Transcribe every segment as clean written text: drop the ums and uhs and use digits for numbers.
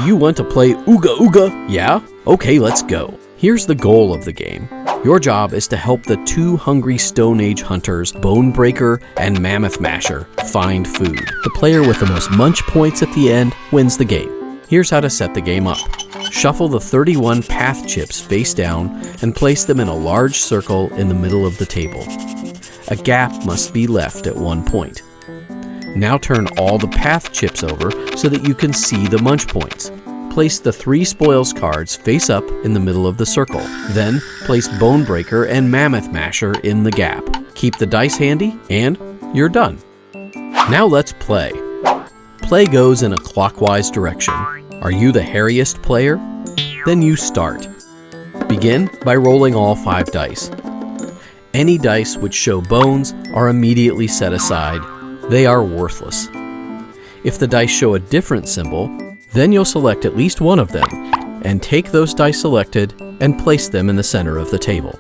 you want to play Ugah Ugah? Yeah? Okay, let's go. Here's the goal of the game. Your job is to help the two hungry Stone Age hunters, Bone Breaker and Mammoth Masher, find food. The player with the most munch points at the end wins the game. Here's how to set the game up. Shuffle the 31 path chips face down and place them in a large circle in the middle of the table. A gap must be left at one point. Now turn all the path chips over so that you can see the munch points. Place the 3 spoils cards face up in the middle of the circle. Then place Bone Breaker and Mammoth Masher in the gap. Keep the dice handy and you're done. Now let's play. Play goes in a clockwise direction. Are you the hairiest player? Then you start. Begin by rolling all 5 dice. Any dice which show bones are immediately set aside. They are worthless. If the dice show a different symbol, then you'll select at least one of them and take those dice selected and place them in the center of the table.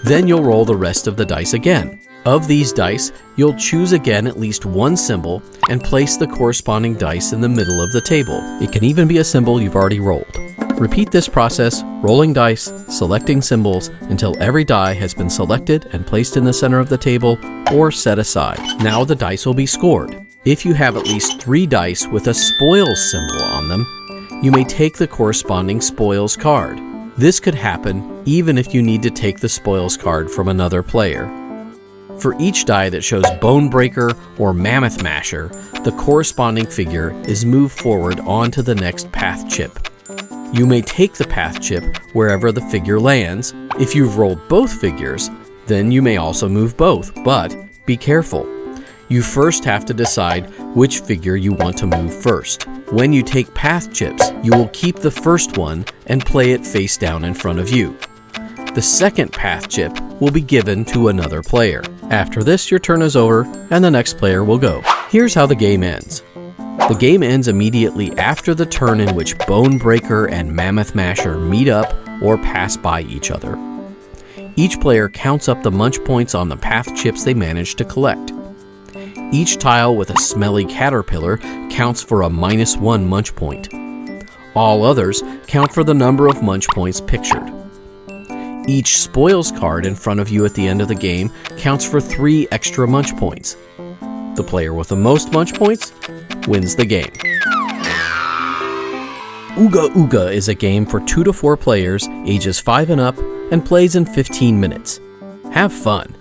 Then you'll roll the rest of the dice again. Of these dice, you'll choose again at least one symbol and place the corresponding dice in the middle of the table. It can even be a symbol you've already rolled. Repeat this process, rolling dice, selecting symbols, until every die has been selected and placed in the center of the table or set aside. Now the dice will be scored. If you have at least 3 dice with a spoils symbol on them, you may take the corresponding spoils card. This could happen even if you need to take the spoils card from another player. For each die that shows Bone Breaker or Mammoth Masher, the corresponding figure is moved forward onto the next path chip. You may take the path chip wherever the figure lands. If you've rolled both figures, then you may also move both, but be careful. You first have to decide which figure you want to move first. When you take path chips, you will keep the first one and play it face down in front of you. The second path chip will be given to another player. After this, your turn is over and the next player will go. Here's how the game ends. The game ends immediately after the turn in which Bone Breaker and Mammoth Masher meet up or pass by each other. Each player counts up the munch points on the path chips they managed to collect. Each tile with a smelly caterpillar counts for a -1 munch point. All others count for the number of munch points pictured. Each spoils card in front of you at the end of the game counts for 3 extra munch points. The player with the most munch points wins the game. Ugah Ugah is a game for 2 to 4 players, ages 5 and up, and plays in 15 minutes. Have fun!